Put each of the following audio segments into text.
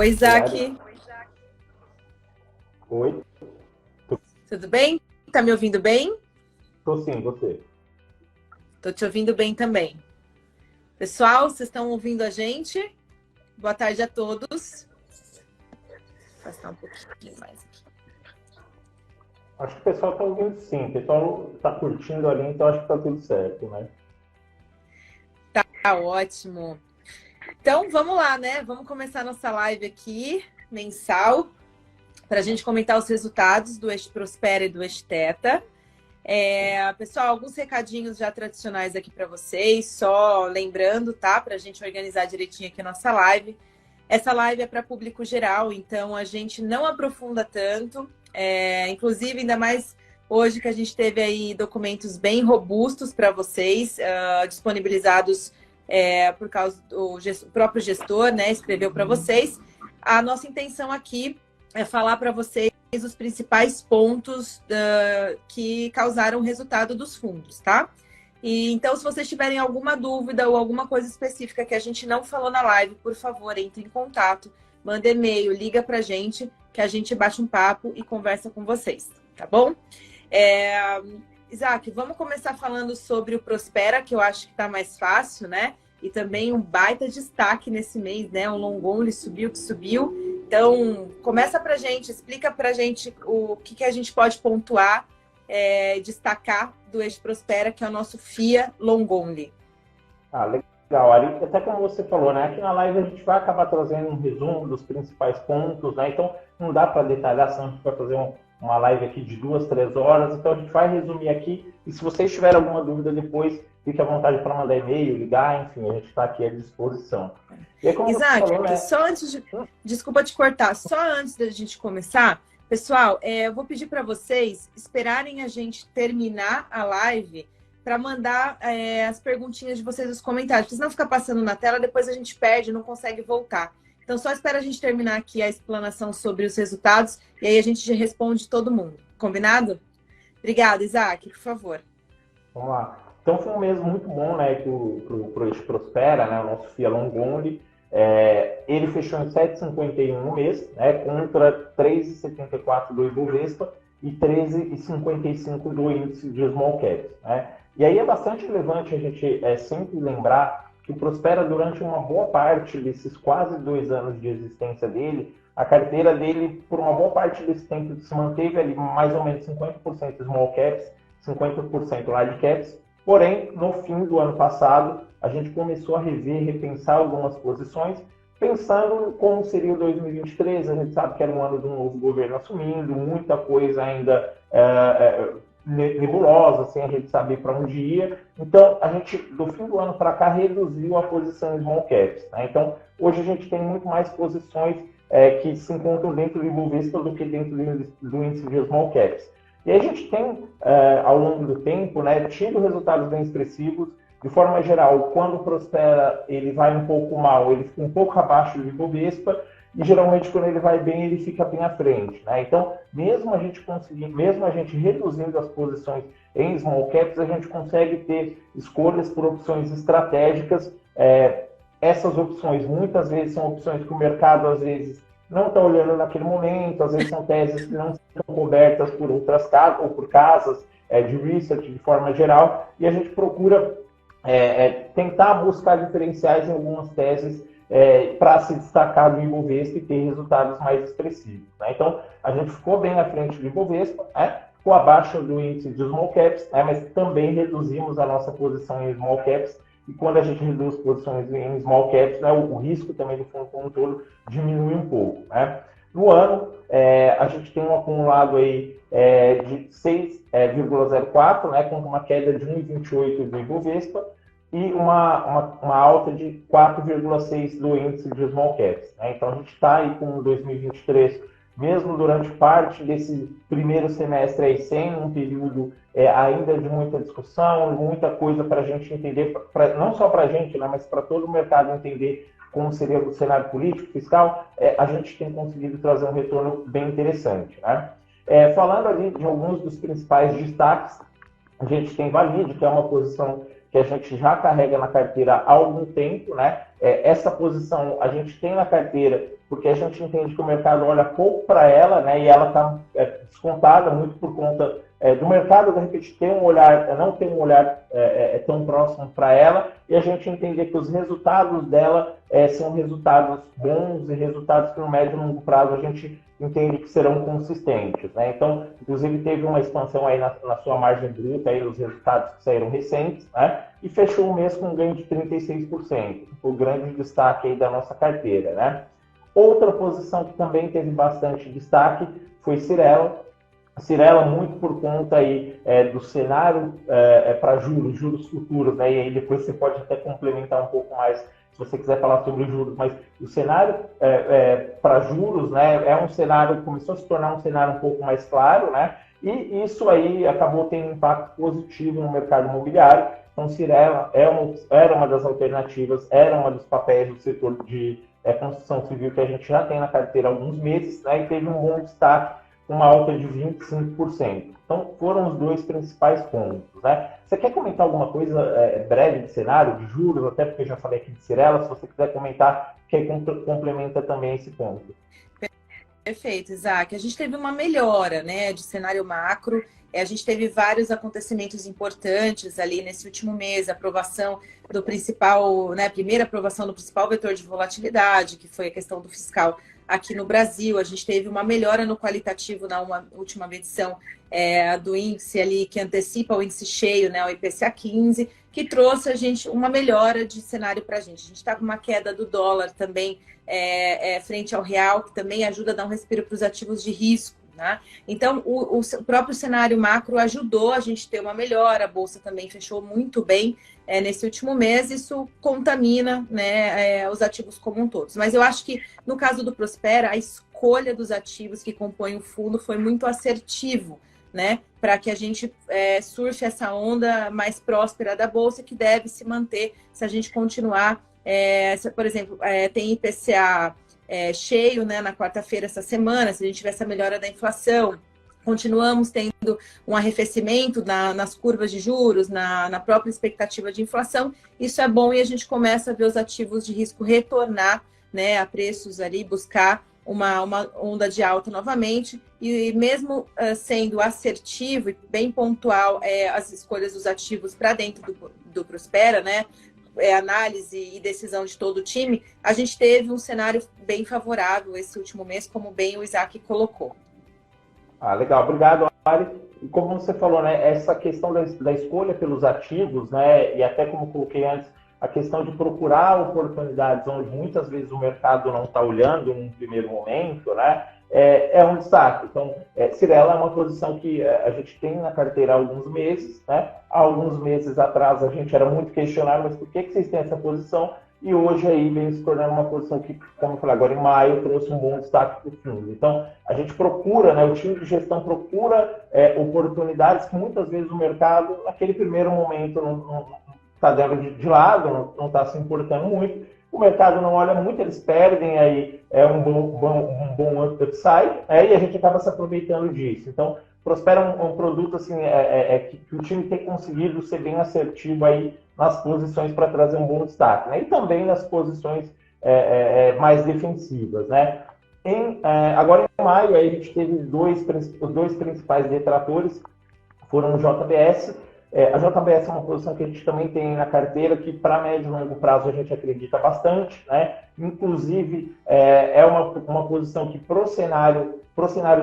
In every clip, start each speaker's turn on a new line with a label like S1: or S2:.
S1: Oi, Isaac.
S2: Oi.
S1: Tudo bem? Tá me ouvindo bem?
S2: Tô sim, você.
S1: Tô te ouvindo bem também. Pessoal, vocês estão ouvindo a gente? Boa tarde a todos. Vou passar um pouquinho mais aqui.
S2: Acho que o pessoal tá ouvindo sim. O pessoal tá curtindo ali, então acho que tá tudo certo, né?
S1: Tá ótimo. Então, vamos lá, né? Vamos começar nossa live aqui, mensal, para a gente comentar os resultados do Eixo Prospera e do Eixo Teta. Pessoal, alguns recadinhos já tradicionais aqui para vocês, só lembrando, tá? Para a gente organizar direitinho aqui a nossa live. Essa live é para público geral, então a gente não aprofunda tanto, inclusive ainda mais hoje que a gente teve aí documentos bem robustos para vocês, disponibilizados por causa do próprio gestor, né? Escreveu para vocês. A nossa intenção aqui é falar para vocês os principais pontos que causaram o resultado dos fundos, tá? E então, se vocês tiverem alguma dúvida ou alguma coisa específica que a gente não falou na live, por favor, entre em contato, manda e-mail, liga pra gente, que a gente bate um papo e conversa com vocês, tá bom? Isaac, vamos começar falando sobre o Prospera, que eu acho que tá mais fácil, né? E também um baita destaque nesse mês, né? O long only subiu que subiu. Então, começa pra gente, explica pra gente o que a gente pode pontuar, destacar do Eixo Prospera, que é o nosso FIA long only.
S2: Legal. Ali, até como você falou, né? Aqui na live a gente vai acabar trazendo um resumo dos principais pontos, né? Então, não dá para detalhar, senão a gente vai fazer uma live aqui de 2, 3 horas. Então, a gente vai resumir aqui. E se vocês tiverem alguma dúvida depois, fique à vontade para mandar e-mail, ligar, enfim, a gente está aqui à disposição. E aí, como
S1: Isaac,
S2: você falou, né?
S1: só antes de... Desculpa te cortar, só antes da gente começar, pessoal, eu vou pedir para vocês esperarem a gente terminar a live para mandar as perguntinhas de vocês nos comentários, porque senão fica passando na tela, depois a gente perde, não consegue voltar. Então, só espera a gente terminar aqui a explanação sobre os resultados e aí a gente responde todo mundo. Combinado? Obrigada, Isaac, por favor.
S2: Vamos lá. Então, foi um mês muito bom, né, pro Eixo Prospera, né, o nosso FIA long only. Ele fechou em 7,51 no mês, né, contra 3,74 do Ibovespa e 13,55 do índice de Small Caps, né? E aí é bastante relevante a gente sempre lembrar que o Prospera, durante uma boa parte desses quase 2 anos de existência dele, a carteira dele, por uma boa parte desse tempo, se manteve ali mais ou menos 50% Small Caps, 50% Large Caps. Porém, no fim do ano passado, a gente começou a rever, repensar algumas posições, pensando como seria o 2023. A gente sabe que era um ano de um novo governo assumindo, muita coisa ainda nebulosa, sem a gente saber para onde ia. Então, a gente, do fim do ano para cá, reduziu a posição em Small Caps, né? Então, hoje a gente tem muito mais posições que se encontram dentro do Ibovespa do que dentro do índice de Small Caps. E a gente tem, ao longo do tempo, né, tido resultados bem expressivos. De forma geral, quando prospera, ele vai um pouco mal, ele fica um pouco abaixo do Ibovespa, e geralmente quando ele vai bem, ele fica bem à frente, né? Então, mesmo a gente reduzindo as posições em small caps, a gente consegue ter escolhas por opções estratégicas. Essas opções, muitas vezes, são opções que o mercado, às vezes, não está olhando naquele momento, às vezes são teses que não são cobertas por outras casas, ou por casas de research de forma geral, e a gente procura tentar buscar diferenciais em algumas teses para se destacar do Ibovespa e ter resultados mais expressivos, né? Então, a gente ficou bem à frente do Ibovespa, ficou abaixo do índice de small caps, mas também reduzimos a nossa posição em small caps. E quando a gente reduz posições em small caps, né, o risco também do fundo como um todo diminui um pouco, né? No ano, a gente tem um acumulado aí de 6,04, né, com uma queda de 1,28 do Ibovespa e uma alta de 4,6 do índice de small caps, né? Então, a gente está aí com 2023, mesmo durante parte desse primeiro semestre aí, sem um período ainda de muita discussão, muita coisa para a gente entender, não só para a gente, né, mas para todo o mercado entender como seria o cenário político, fiscal, a gente tem conseguido trazer um retorno bem interessante, né? Falando ali de alguns dos principais destaques, a gente tem Valid, que é uma posição que a gente já carrega na carteira há algum tempo, né? Essa posição a gente tem na carteira porque a gente entende que o mercado olha pouco para ela, né? E ela está descontada muito por conta do mercado, de repente, ter um olhar, não ter um olhar tão próximo para ela, e a gente entender que os resultados dela são resultados bons e resultados que no médio e longo prazo a gente entende que serão consistentes, né? Então, inclusive, teve uma expansão aí na sua margem bruta, aí nos resultados que saíram recentes, né? E fechou o mês com um ganho de 36%, o grande destaque aí da nossa carteira, né? Outra posição que também teve bastante destaque foi Cyrela. Cyrela muito por conta aí do cenário para juros futuros, né? E aí depois você pode até complementar um pouco mais se você quiser falar sobre juros, mas o cenário para juros, né, é um cenário, começou a se tornar um cenário um pouco mais claro, né? E isso aí acabou tendo um impacto positivo no mercado imobiliário. Então, Cyrela era uma das alternativas, era uma dos papéis do setor de construção civil que a gente já tem na carteira há alguns meses, né? E teve um bom destaque, uma alta de 25%. Então, foram os dois principais pontos, né? Você quer comentar alguma coisa breve de cenário, de juros, até porque eu já falei aqui de Cyrela, se você quiser comentar, que complementa também esse ponto.
S1: Perfeito, Isaac. A gente teve uma melhora, né, de cenário macro. A gente teve vários acontecimentos importantes ali nesse último mês, a aprovação do principal, né, primeira aprovação do principal vetor de volatilidade, que foi a questão do fiscal aqui no Brasil. A gente teve uma melhora no qualitativo na última medição do índice ali, que antecipa o índice cheio, né, o IPCA 15, que trouxe a gente uma melhora de cenário para a gente. A gente está com uma queda do dólar também frente ao real, que também ajuda a dar um respiro para os ativos de risco. Né? Então, o próprio cenário macro ajudou a gente ter uma melhora, a Bolsa também fechou muito bem nesse último mês, isso contamina, né, os ativos como um todo. Mas eu acho que, no caso do Prospera, a escolha dos ativos que compõem o fundo foi muito assertivo, né, para que a gente surfe essa onda mais próspera da Bolsa, que deve se manter se a gente continuar, por exemplo, tem IPCA cheio, né, na quarta-feira essa semana, se a gente tiver essa melhora da inflação, continuamos tendo um arrefecimento nas curvas de juros, na própria expectativa de inflação, isso é bom e a gente começa a ver os ativos de risco retornar, né, a preços ali, buscar uma onda de alta novamente, e mesmo sendo assertivo e bem pontual as escolhas dos ativos para dentro do Prospera, né, análise e decisão de todo o time, a gente teve um cenário bem favorável esse último mês, como bem o Isaac colocou.
S2: Legal, obrigado, Ari. E como você falou, né, essa questão da escolha pelos ativos, né, e até como coloquei antes, a questão de procurar oportunidades onde muitas vezes o mercado não está olhando num primeiro momento, né, é um destaque. Então, Cyrela é uma posição que a gente tem na carteira há alguns meses, né? Há alguns meses atrás a gente era muito questionado, mas por que vocês têm essa posição? E hoje aí vem se tornando uma posição que, como eu falei agora, em maio trouxe um bom destaque para o fundo. Então, a gente procura, né, o time de gestão procura oportunidades que muitas vezes o mercado, naquele primeiro momento, não está dando de lado, não está se importando muito. O mercado não olha muito, eles perdem aí um bom upside, e a gente acaba se aproveitando disso. Então, Prospera um produto assim, que o time tem conseguido ser bem assertivo aí nas posições para trazer um bom destaque, né? E também nas posições mais defensivas, né? Agora em maio aí a gente teve os dois principais detratores, foram o JBS. A JBS é uma posição que a gente também tem na carteira, que para médio e longo prazo a gente acredita bastante, né? Inclusive, é uma posição que para o cenário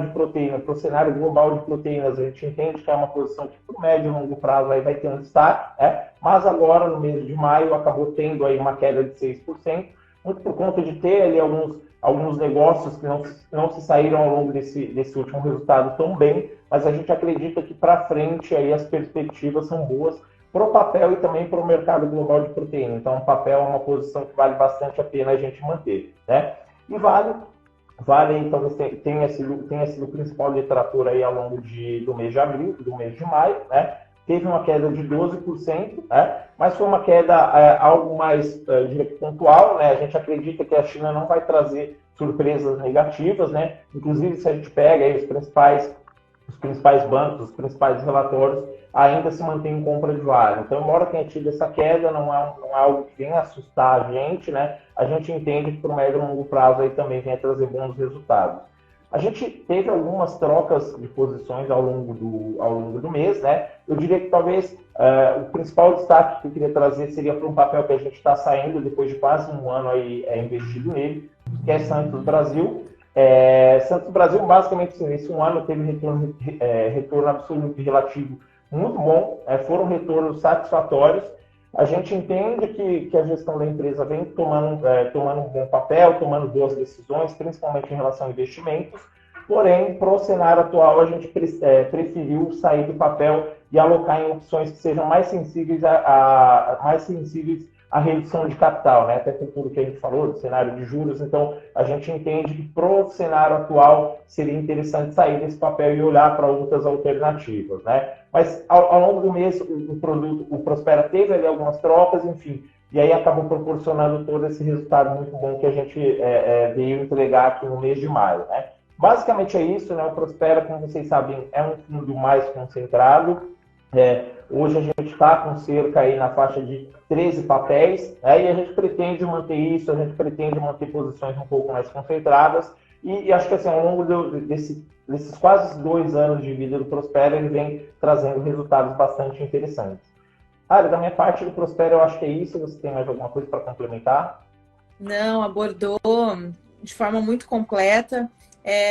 S2: de proteína, para o cenário global de proteínas, a gente entende que é uma posição que para o médio e longo prazo aí vai ter um destaque, né? Mas agora, no mês de maio, acabou tendo aí uma queda de 6%, muito por conta de ter ali alguns negócios que não se saíram ao longo desse último resultado tão bem, mas a gente acredita que para frente aí as perspectivas são boas para o papel e também para o mercado global de proteína. Então, o papel é uma posição que vale bastante a pena a gente manter, né? E Vale então, tenha sido o principal detrator aí ao longo do mês de abril, do mês de maio, né? Teve uma queda de 12%, né? Mas foi uma queda algo mais pontual, né? A gente acredita que a China não vai trazer surpresas negativas, né? Inclusive, se a gente pega aí os principais os principais bancos, os principais relatórios ainda se mantêm em compra de Vale. Então, embora tenha tido essa queda, não é algo que venha assustar a gente, né? A gente entende que, por médio e longo prazo, aí também venha trazer bons resultados. A gente teve algumas trocas de posições ao longo do mês, né? Eu diria que talvez o principal destaque que eu queria trazer seria para um papel que a gente está saindo depois de quase um ano aí investido nele, que é Santos Brasil. Santos Brasil, basicamente, nesse um ano, teve retorno absoluto e relativo muito bom, foram retornos satisfatórios. A gente entende que a gestão da empresa vem tomando um bom papel, tomando boas decisões, principalmente em relação a investimentos, porém, para o cenário atual, a gente preferiu sair do papel e alocar em opções que sejam mais sensíveis à redução de capital, né? Até com tudo que a gente falou do cenário de juros. Então, a gente entende que para o cenário atual seria interessante sair desse papel e olhar para outras alternativas, né? Mas ao longo do mês o Prospera teve ali algumas trocas, enfim, e aí acabou proporcionando todo esse resultado muito bom que a gente veio entregar aqui no mês de maio, né? Basicamente é isso, né? O Prospera, como vocês sabem, é um fundo mais concentrado. Hoje a gente está com cerca aí na faixa de 13 papéis, né? E a gente pretende manter isso, a gente pretende manter posições um pouco mais concentradas, e acho que assim, ao longo desses quase 2 anos de vida do Prospera, ele vem trazendo resultados bastante interessantes. Da minha parte do Prospera, eu acho que é isso. Você tem mais alguma coisa para complementar?
S1: Não, abordou de forma muito completa.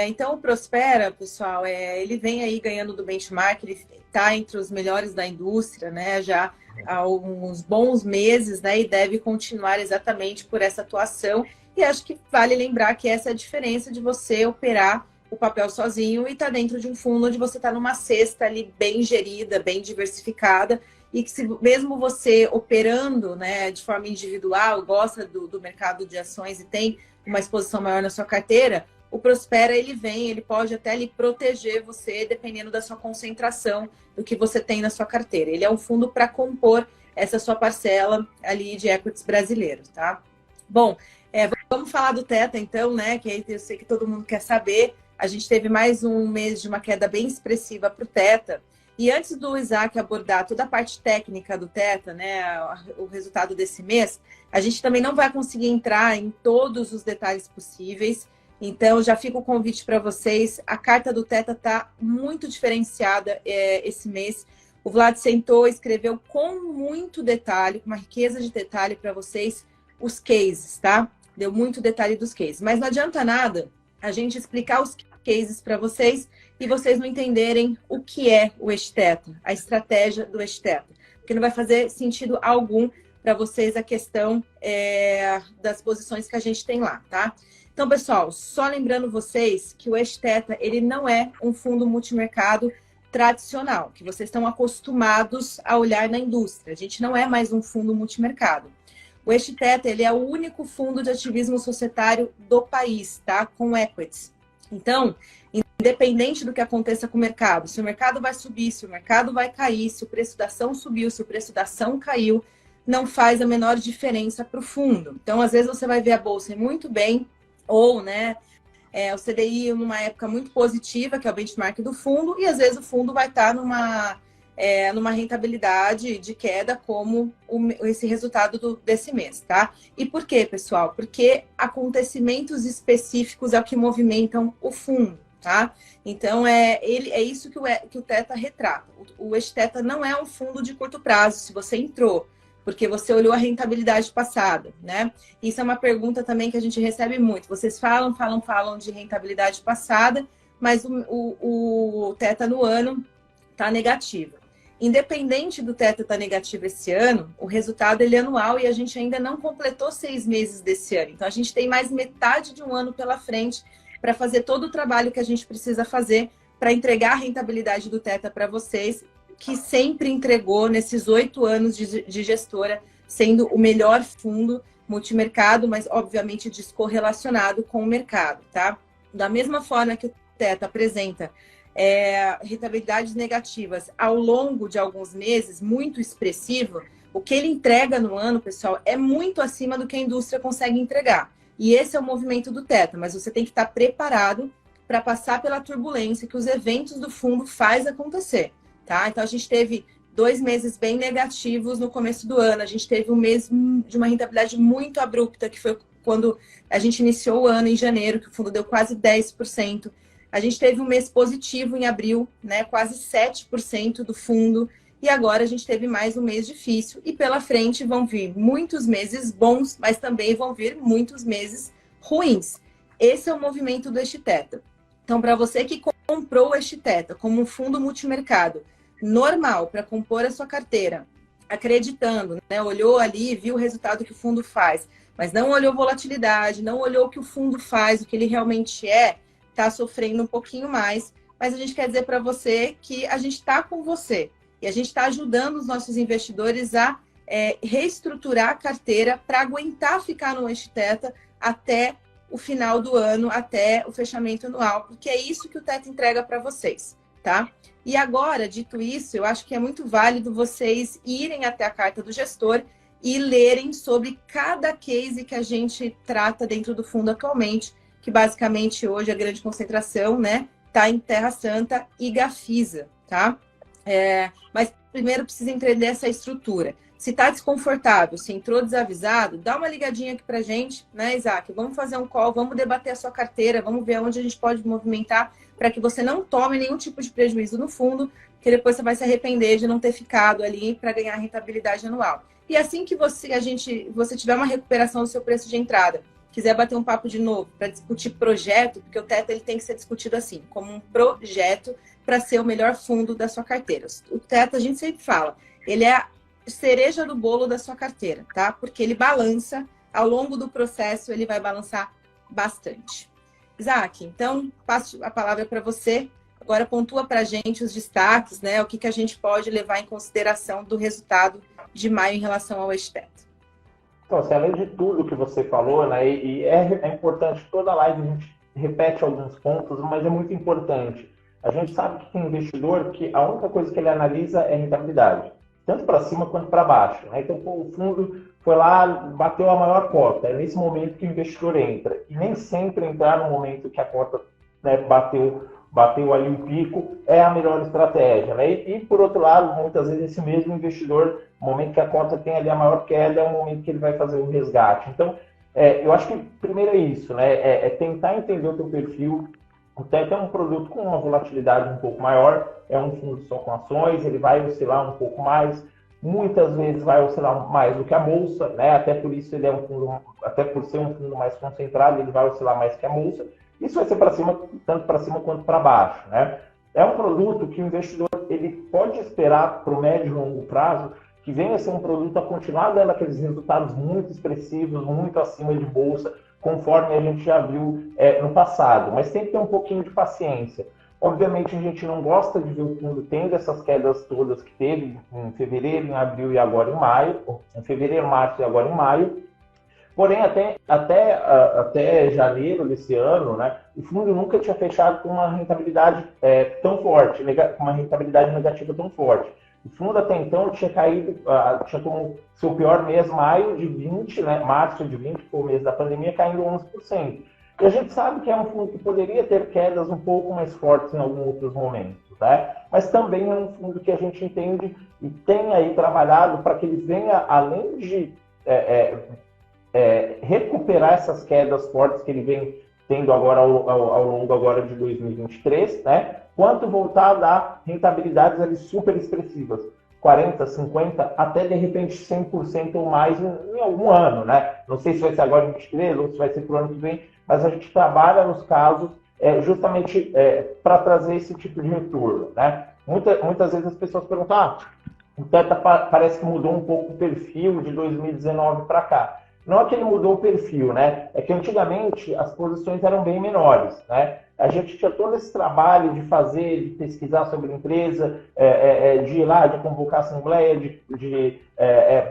S1: Então, o Prospera, pessoal, ele vem aí ganhando do benchmark, ele está entre os melhores da indústria, né, já há alguns bons meses, né, e deve continuar exatamente por essa atuação. E acho que vale lembrar que essa é a diferença de você operar o papel sozinho e estar dentro de um fundo onde você está numa cesta ali bem gerida, bem diversificada, e que mesmo você operando, né, de forma individual, gosta do mercado de ações e tem uma exposição maior na sua carteira, o Prospera, ele pode até lhe proteger você, dependendo da sua concentração, do que você tem na sua carteira. Ele é um fundo para compor essa sua parcela ali de equities brasileiros, tá? Bom, vamos falar do Teta, então, né? Que aí eu sei que todo mundo quer saber. A gente teve mais um mês de uma queda bem expressiva para o Teta. E antes do Isaac abordar toda a parte técnica do Teta, né, o resultado desse mês, a gente também não vai conseguir entrar em todos os detalhes possíveis. Então, já fica o convite para vocês. A carta do Teta está muito diferenciada esse mês. O Vlad sentou, escreveu com muito detalhe, com uma riqueza de detalhe para vocês, os cases, tá? Deu muito detalhe dos cases. Mas não adianta nada a gente explicar os cases para vocês e vocês não entenderem o que é o Eixo-Teta, a estratégia do Eixo-Teta. Porque não vai fazer sentido algum para vocês a questão das posições que a gente tem lá, tá? Então, pessoal, só lembrando vocês que o Eixo-Teta, ele não é um fundo multimercado tradicional, que vocês estão acostumados a olhar na indústria. A gente não é mais um fundo multimercado. O Eixo-Teta, ele é o único fundo de ativismo societário do país, tá? Com equities. Então, independente do que aconteça com o mercado, se o mercado vai subir, se o mercado vai cair, se o preço da ação subiu, se o preço da ação caiu, não faz a menor diferença para o fundo. Então, às vezes, você vai ver a bolsa muito bem, ou, né, o CDI numa época muito positiva, que é o benchmark do fundo, e às vezes o fundo vai estar numa rentabilidade de queda, como esse resultado desse mês, tá? E por quê, pessoal? Porque acontecimentos específicos é o que movimentam o fundo, tá? Então, é isso que o Teta retrata. O Eixo-Teta não é um fundo de curto prazo, se você entrou, porque você olhou a rentabilidade passada, né? Isso é uma pergunta também que a gente recebe muito. Vocês falam de rentabilidade passada, mas o Teta no ano está negativo. Independente do Teta estar negativo esse ano, o resultado ele é anual e a gente ainda não completou 6 meses desse ano. Então, a gente tem mais metade de um ano pela frente para fazer todo o trabalho que a gente precisa fazer para entregar a rentabilidade do Teta para vocês, que sempre entregou nesses 8 anos de gestora, sendo o melhor fundo multimercado, mas obviamente descorrelacionado com o mercado, tá? Da mesma forma que o Teta apresenta rentabilidades negativas ao longo de alguns meses, muito expressivo, o que ele entrega no ano, pessoal, é muito acima do que a indústria consegue entregar. E esse é o movimento do Teta, mas você tem que estar preparado para passar pela turbulência que os eventos do fundo faz acontecer, tá? Então, a gente teve 2 meses bem negativos no começo do ano. A gente teve um mês de uma rentabilidade muito abrupta, que foi quando a gente iniciou o ano, em janeiro, que o fundo deu quase 10%. A gente teve um mês positivo em abril, né? Quase 7% do fundo. E agora a gente teve mais um mês difícil. E pela frente vão vir muitos meses bons, mas também vão vir muitos meses ruins. Esse é o movimento do Esteta. Então, para você que comprou o Esteta como um fundo multimercado normal para compor a sua carteira, acreditando, né? Olhou ali, viu o resultado que o fundo faz, mas não olhou volatilidade, não olhou o que o fundo faz, o que ele realmente é, está sofrendo um pouquinho mais. Mas a gente quer dizer para você que a gente está com você e a gente está ajudando os nossos investidores a reestruturar a carteira para aguentar ficar no Esteta até o final do ano, até o fechamento anual, porque é isso que o Teta entrega para vocês, tá? E agora, dito isso, eu acho que é muito válido vocês irem até a carta do gestor e lerem sobre cada case que a gente trata dentro do fundo atualmente, que basicamente hoje a grande concentração, né, tá em Terra Santa e Gafisa, tá? Mas primeiro precisa entender essa estrutura. Se tá desconfortável, se entrou desavisado, dá uma ligadinha aqui pra gente, né, Isaac? Vamos fazer um call, vamos debater a sua carteira, vamos ver onde a gente pode movimentar para que você não tome nenhum tipo de prejuízo no fundo, que depois você vai se arrepender de não ter ficado ali para ganhar rentabilidade anual. E assim que você tiver uma recuperação do seu preço de entrada, quiser bater um papo de novo para discutir projeto, porque o Teta ele tem que ser discutido assim, como um projeto para ser o melhor fundo da sua carteira. O Teta, a gente sempre fala, ele é a cereja do bolo da sua carteira, tá? Porque ele balança, ao longo do processo, ele vai balançar bastante. Isaac, então, passo a palavra para você. Agora pontua para a gente os destaques, né? O que a gente pode levar em consideração do resultado de maio em relação ao Esteta.
S2: Então, assim, além de tudo que você falou, né? E é importante, toda live a gente repete alguns pontos, mas é muito importante. A gente sabe que tem investidor que a única coisa que ele analisa é rentabilidade, tanto para cima quanto para baixo, né? Então, o fundo foi lá, bateu a maior cota. É nesse momento que o investidor entra. E nem sempre entrar no momento que a cota, né, bateu ali o pico é a melhor estratégia, né? E, por outro lado, muitas vezes esse mesmo investidor, no momento que a cota tem ali a maior queda, é o momento que ele vai fazer o resgate. Então, eu acho que primeiro é isso, né? É tentar entender o teu perfil. O Teta é um produto com uma volatilidade um pouco maior, é um fundo só com ações, ele vai oscilar um pouco mais, muitas vezes vai oscilar mais do que a bolsa, né? Até por isso ele é um fundo, até por ser um fundo mais concentrado, ele vai oscilar mais que a bolsa. Isso vai ser para cima, tanto para cima quanto para baixo, né? É um produto que o investidor ele pode esperar para o médio e longo prazo que venha a ser um produto a continuar dando aqueles resultados muito expressivos, muito acima de bolsa, conforme a gente já viu no passado. Mas tem que ter um pouquinho de paciência. Obviamente, a gente não gosta de ver o fundo tendo essas quedas todas que teve em fevereiro, em abril e agora em maio, em fevereiro, março e agora em maio. Porém, até janeiro desse ano, né, o fundo nunca tinha fechado com uma rentabilidade tão forte, com uma rentabilidade negativa tão forte. O fundo até então tinha caído, tinha como seu pior mês, maio de 20, né, março de 20, que foi o mês da pandemia, caindo 11%. E a gente sabe que é um fundo que poderia ter quedas um pouco mais fortes em alguns outros momentos, né? Mas também é um fundo que a gente entende e tem aí trabalhado para que ele venha, além de recuperar essas quedas fortes que ele vem tendo agora ao longo agora de 2023, né? Quanto voltar a dar rentabilidades ali super expressivas, 40%, 50%, até de repente 100% ou mais em algum ano, né? Não sei se vai ser agora em 2023 ou se vai ser para o ano que vem, mas a gente trabalha nos casos justamente para trazer esse tipo de retorno, né? Muitas vezes as pessoas perguntam, o Teta parece que mudou um pouco o perfil de 2019 para cá. Não é que ele mudou o perfil, né? É que antigamente as posições eram bem menores, né? A gente tinha todo esse trabalho de fazer, de pesquisar sobre a empresa, de ir lá, de convocar a assembleia, de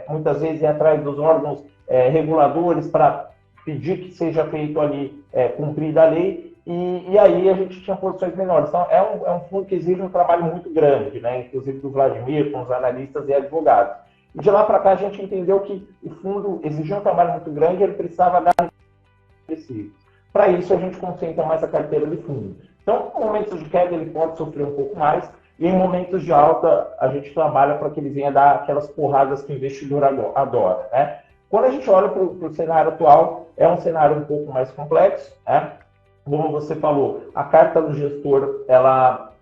S2: muitas vezes ir atrás dos órgãos reguladores para pedir que seja feito ali, cumprida a lei, e aí a gente tinha posições menores. Então, é um fundo que exige um trabalho muito grande, né? Inclusive do Vladimir, com os analistas e advogados. E de lá para cá a gente entendeu que o fundo exigia um trabalho muito grande, ele precisava dar expressivos. para isso a gente concentra mais a carteira de fundo. Então, em momentos de queda ele pode sofrer um pouco mais, e em momentos de alta a gente trabalha para que ele venha dar aquelas porradas que o investidor adora, né? Quando a gente olha para o cenário atual, é um cenário um pouco mais complexo, né? Como você falou, a carta do gestor, ela,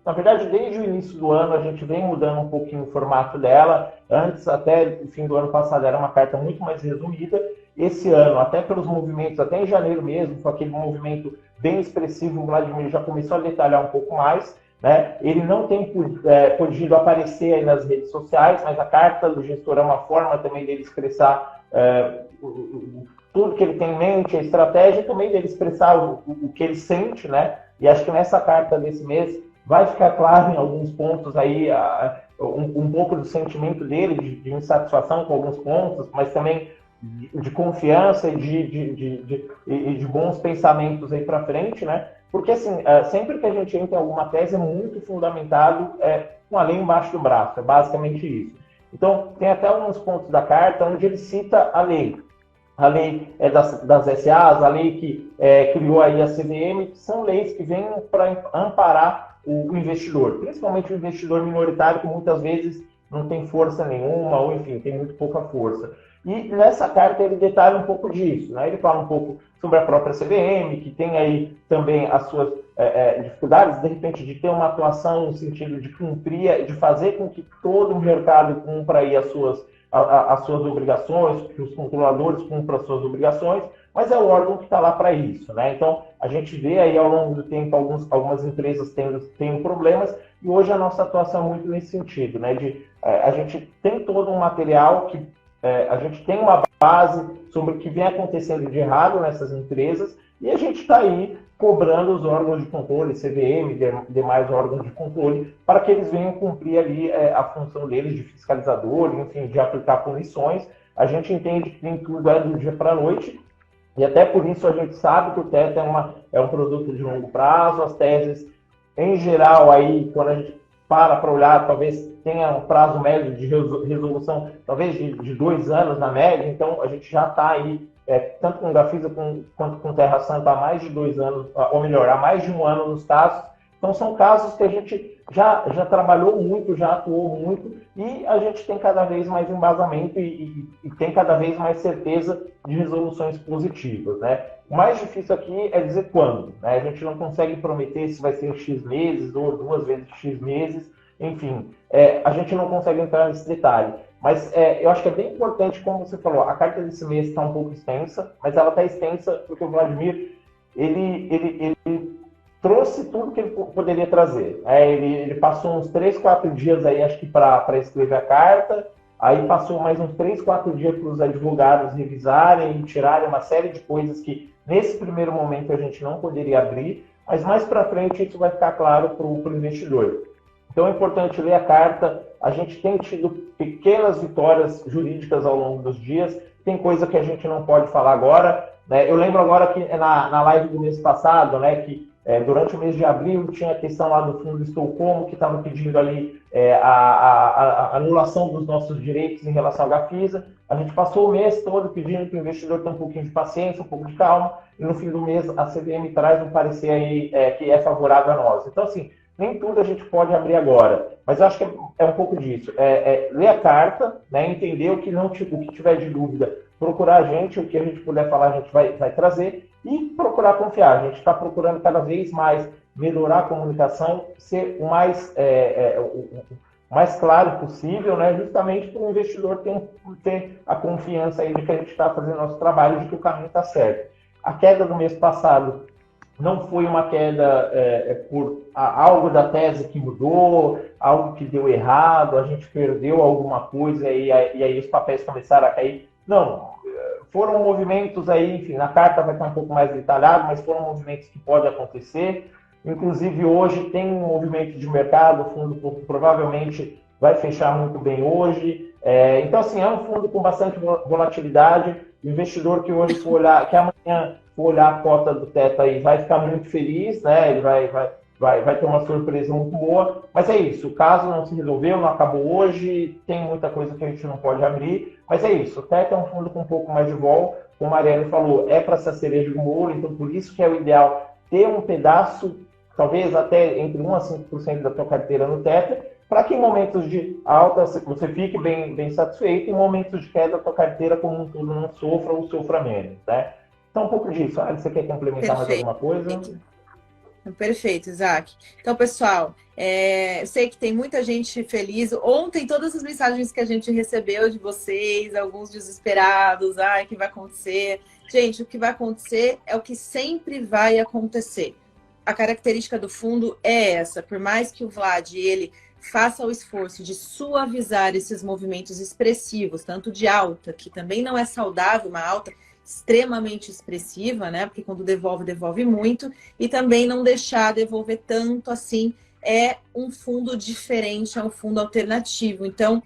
S2: na verdade, desde o início do ano, a gente vem mudando um pouquinho o formato dela. Antes, até o fim do ano passado, era uma carta muito mais resumida. Esse ano, até pelos movimentos, até em janeiro mesmo, com aquele movimento bem expressivo, o Vladimir já começou a detalhar um pouco mais, né? Ele não tem podido aparecer aí nas redes sociais, mas a carta do gestor é uma forma também dele expressar tudo que ele tem em mente, a estratégia, e também dele expressar o que ele sente, né? E acho que nessa carta desse mês vai ficar claro em alguns pontos aí um pouco do sentimento dele, de insatisfação com alguns pontos, mas também de confiança e de bons pensamentos aí para frente, né? Porque, assim, sempre que a gente entra em alguma tese, é muito fundamentado com a lei embaixo do braço, é basicamente isso. Então, tem até alguns pontos da carta onde ele cita a lei. A lei das SAs, a lei que criou aí a CVM, que são leis que vêm para amparar o investidor, principalmente o investidor minoritário, que muitas vezes não tem força nenhuma, ou enfim, tem muito pouca força. E nessa carta ele detalha um pouco disso, né? Ele fala um pouco sobre a própria CVM, que tem aí também as suas dificuldades, de repente, de ter uma atuação no sentido de cumprir, de fazer com que todo o mercado cumpra aí as suas obrigações, que os controladores cumpram as suas obrigações, mas é o órgão que está lá para isso, né? Então, a gente vê aí ao longo do tempo algumas empresas tendo problemas, e hoje a nossa atuação é muito nesse sentido, né? A gente tem todo um material que a gente tem uma base sobre o que vem acontecendo de errado nessas empresas, e a gente está aí cobrando os órgãos de controle, CVM, demais órgãos de controle, para que eles venham cumprir ali a função deles de fiscalizador, enfim, de aplicar punições. A gente entende que nem tudo é do dia para a noite, e até por isso a gente sabe que o teto é um produto de longo prazo. As teses, em geral, aí, quando a gente para olhar, talvez tenha um prazo médio de resolução, talvez de 2 anos na média. Então, a gente já está aí, tanto com Gafisa quanto com Terra Santa, há mais de 2 anos, ou melhor, há mais de 1 ano nos casos. Então, são casos que a gente já trabalhou muito, já atuou muito, e a gente tem cada vez mais embasamento e tem cada vez mais certeza de resoluções positivas, né? O mais difícil aqui é dizer quando, né? A gente não consegue prometer se vai ser em X meses ou 2 vezes X meses, enfim, a gente não consegue entrar nesse detalhe. Mas eu acho que é bem importante, como você falou, a carta desse mês está um pouco extensa, mas ela está extensa porque o Vladimir, ele trouxe tudo que ele poderia trazer. Ele passou uns 3, 4 dias aí, acho que para escrever a carta, aí passou mais uns 3, 4 dias para os advogados revisarem e tirarem uma série de coisas que, nesse primeiro momento, a gente não poderia abrir, mas mais para frente isso vai ficar claro para o investidor. Então é importante ler a carta. A gente tem tido pequenas vitórias jurídicas ao longo dos dias, tem coisa que a gente não pode falar agora, né? Eu lembro agora que na live do mês passado, né, que durante o mês de abril tinha a questão lá do Fundo de Estocolmo, que estava pedindo ali a anulação dos nossos direitos em relação à Gafisa. A gente passou o mês todo pedindo que o investidor tenha um pouquinho de paciência, um pouco de calma, e no fim do mês a CVM traz um parecer aí que é favorável a nós. Então, assim, nem tudo a gente pode abrir agora, mas eu acho que é um pouco disso. Ler a carta, né, entender o que tiver de dúvida, procurar a gente, o que a gente puder falar a gente vai trazer, e procurar confiar. A gente está procurando cada vez mais melhorar a comunicação, ser o mais claro possível, né, justamente para o investidor ter a confiança aí de que a gente está fazendo nosso trabalho, de que o caminho está certo. A queda do mês passado não foi uma queda por algo da tese que mudou, algo que deu errado, a gente perdeu alguma coisa e aí os papéis começaram a cair. Não, foram movimentos aí, enfim, na carta vai estar um pouco mais detalhado, mas foram movimentos que podem acontecer. Inclusive, hoje tem um movimento de mercado, o fundo provavelmente vai fechar muito bem hoje. Então, assim, é um fundo com bastante volatilidade. O investidor que hoje for olhar, que amanhã for olhar a cota do teto aí, vai ficar muito feliz, né? Ele vai ter uma surpresa muito boa. Mas é isso, o caso não se resolveu, não acabou hoje, tem muita coisa que a gente não pode abrir, mas é isso. O teto é um fundo com um pouco mais de vol, como a Ariane falou, é para ser a cereja do bolo, então por isso que é o ideal ter um pedaço, talvez até entre 1 a 5% da tua carteira no Tether, para que em momentos de alta você fique bem satisfeito, e em momentos de queda a tua carteira como um todo não sofra ou sofra menos, né? Então um pouco disso. Ah, você quer complementar mais
S1: Perfeito.
S2: alguma coisa?
S1: Perfeito, Isaac. Então, pessoal, eu sei que tem muita gente feliz. Ontem, todas as mensagens que a gente recebeu de vocês, alguns desesperados, o que vai acontecer? Gente, o que vai acontecer é o que sempre vai acontecer. A característica do fundo é essa. Por mais que o Vlad, ele faça o esforço de suavizar esses movimentos expressivos, tanto de alta, que também não é saudável, uma alta extremamente expressiva, né? Porque quando devolve, devolve muito, e também não deixar devolver tanto assim. É um fundo diferente, é um fundo alternativo. Então,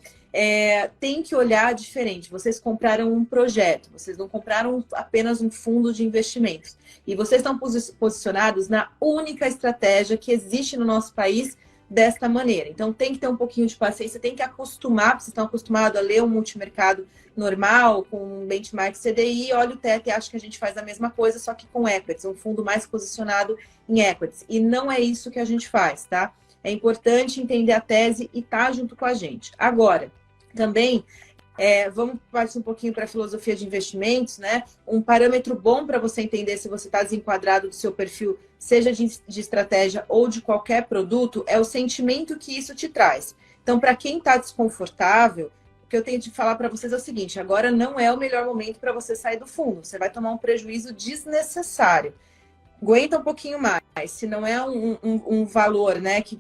S1: tem que olhar diferente. Vocês compraram um projeto, vocês não compraram apenas um fundo de investimentos. E vocês estão posicionados na única estratégia que existe no nosso país desta maneira. Então, tem que ter um pouquinho de paciência, tem que acostumar, vocês estão acostumados a ler um multimercado normal, com um benchmark CDI, olha o TET e acha que a gente faz a mesma coisa, só que com equities, um fundo mais posicionado em equities. E não é isso que a gente faz, tá? É importante entender a tese e estar junto com a gente. Agora, também, vamos partir um pouquinho para a filosofia de investimentos, né? Um parâmetro bom para você entender se você está desenquadrado do seu perfil, seja de estratégia ou de qualquer produto, é o sentimento que isso te traz. Então, para quem está desconfortável, o que eu tenho de falar para vocês é o seguinte: agora não é o melhor momento para você sair do fundo. Você vai tomar um prejuízo desnecessário. Aguenta um pouquinho mais. Se não é um valor, né, que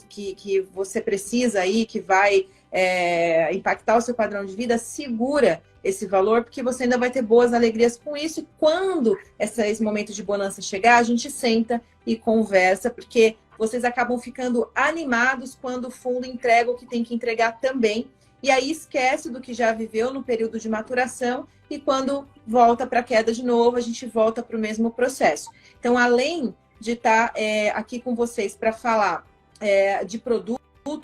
S1: você precisa aí, que vai impactar o seu padrão de vida, segura esse valor, porque você ainda vai ter boas alegrias com isso. E quando esse momento de bonança chegar, a gente senta e conversa, porque vocês acabam ficando animados quando o fundo entrega o que tem que entregar também. E aí esquece do que já viveu no período de maturação, e quando volta para a queda de novo, a gente volta para o mesmo processo. Então, além de estar aqui com vocês para falar de produto,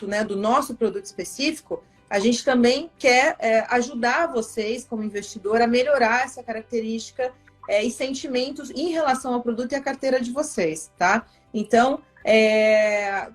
S1: né, do nosso produto específico, a gente também quer ajudar vocês, como investidor, a melhorar essa característica e sentimentos em relação ao produto e à carteira de vocês, tá? Então,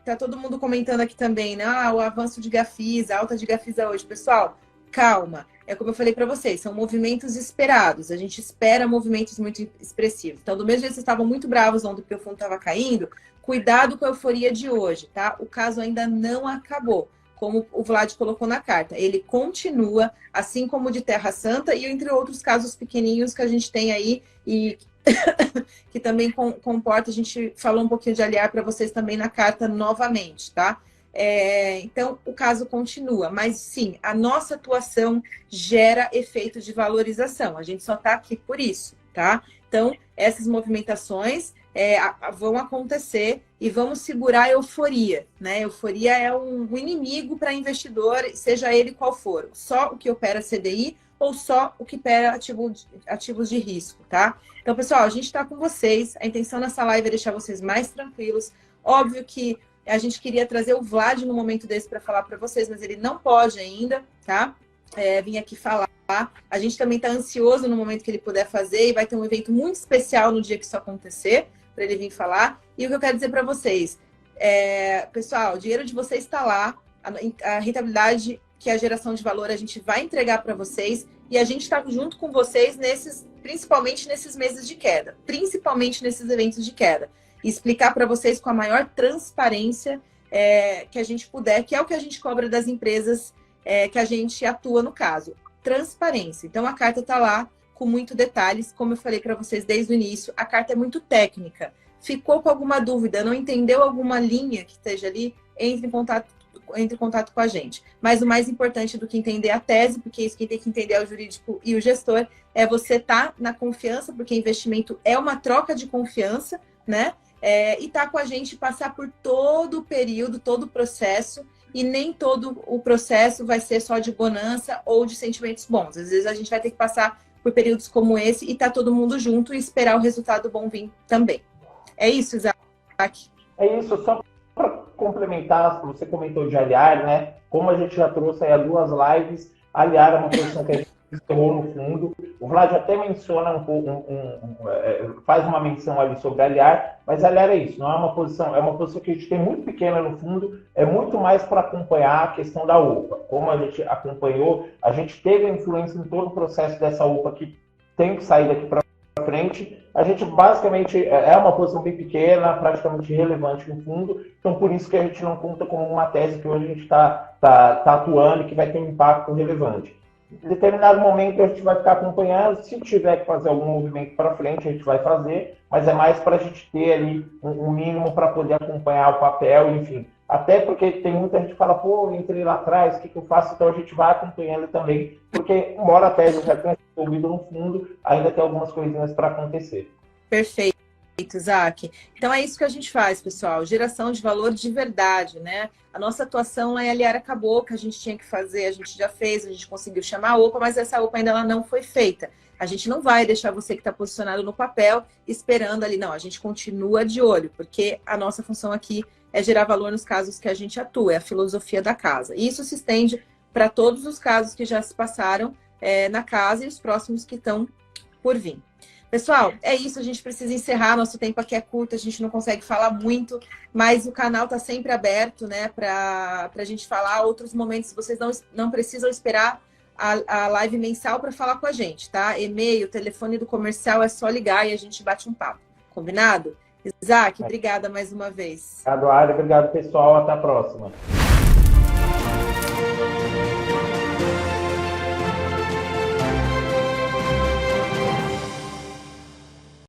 S1: tá todo mundo comentando aqui também, né? O avanço de Gafisa, a alta de Gafisa hoje. Pessoal, calma. É como eu falei para vocês, são movimentos esperados. A gente espera movimentos muito expressivos. Então, do mesmo jeito que vocês estavam muito bravos ontem porque o fundo estava caindo, cuidado com a euforia de hoje, tá? O caso ainda não acabou, como o Vlad colocou na carta. Ele continua, assim como o de Terra Santa e entre outros casos pequenininhos que a gente tem aí e que também comporta, a gente falou um pouquinho de aliar para vocês também na carta novamente, tá? Então, o caso continua, mas sim, a nossa atuação gera efeito de valorização, a gente só está aqui por isso, tá? Então, essas movimentações vão acontecer e vamos segurar a euforia, né? Euforia é um inimigo para investidor, seja ele qual for, só o que opera CDI ou só o que opera ativos de risco, tá? Então, pessoal, a gente está com vocês, a intenção nessa live é deixar vocês mais tranquilos. Óbvio que a gente queria trazer o Vlad no momento desse para falar para vocês, mas ele não pode ainda, tá? Vim aqui falar. A gente também está ansioso no momento que ele puder fazer e vai ter um evento muito especial no dia que isso acontecer, para ele vir falar. E o que eu quero dizer para vocês, pessoal, o dinheiro de vocês está lá, a rentabilidade que é a geração de valor a gente vai entregar para vocês e a gente está junto com vocês principalmente nesses meses de queda, principalmente nesses eventos de queda. E explicar para vocês com a maior transparência que a gente puder, que é o que a gente cobra das empresas que a gente atua no caso. Transparência. Então, a carta está lá com muitos detalhes, como eu falei para vocês desde o início, a carta é muito técnica. Ficou com alguma dúvida, não entendeu alguma linha que esteja ali, entre em contato com a gente. Mas o mais importante do que entender a tese, porque isso quem tem que entender é o jurídico e o gestor, é você estar na confiança, porque investimento é uma troca de confiança, né? E estar com a gente, passar por todo o período, todo o processo, e nem todo o processo vai ser só de bonança ou de sentimentos bons. Às vezes a gente vai ter que passar por períodos como esse e estar todo mundo junto e esperar o resultado bom vir também. É isso, Isaac?
S2: É isso, só para complementar, você comentou de aliar, né? Como a gente já trouxe aí há 2 lives, A Aliar é uma posição que a gente encerrou no fundo. O Vlad até menciona faz uma menção ali sobre a Aliar, mas a Aliar é isso, não é uma posição, é uma posição que a gente tem muito pequena no fundo, é muito mais para acompanhar a questão da OPA. Como a gente acompanhou, a gente teve a influência em todo o processo dessa OPA que tem que sair daqui para frente. A gente basicamente é uma posição bem pequena, praticamente irrelevante no fundo, então por isso que a gente não conta como uma tese que hoje a gente está atuando e que vai ter um impacto relevante. Em determinado momento a gente vai ficar acompanhando, se tiver que fazer algum movimento para frente a gente vai fazer, mas é mais para a gente ter ali um mínimo para poder acompanhar o papel, enfim. Até porque tem muita gente que fala, pô, eu entrei lá atrás, o que eu faço? Então a gente vai acompanhando também, porque embora a tese já tenha sido ouvida no fundo, ainda tem algumas coisinhas para acontecer.
S1: Perfeito, Isaac. Então é isso que a gente faz, pessoal. Geração de valor de verdade, né? A nossa atuação lá em Aliar acabou, que a gente tinha que fazer, a gente já fez, a gente conseguiu chamar a OPA, mas essa OPA ainda ela não foi feita. A gente não vai deixar você que está posicionado no papel esperando ali, não. A gente continua de olho, porque a nossa função aqui é gerar valor nos casos que a gente atua, é a filosofia da casa. E isso se estende para todos os casos que já se passaram na casa e os próximos que estão por vir. Pessoal, é isso, a gente precisa encerrar, nosso tempo aqui é curto, a gente não consegue falar muito, mas o canal está sempre aberto, né, para a gente falar outros momentos. Vocês não precisam esperar a live mensal para falar com a gente, tá? E-mail, telefone do comercial, é só ligar e a gente bate um papo. Combinado? Isaac, obrigada mais uma vez.
S2: Obrigado, Ari. Obrigado, pessoal. Até a próxima.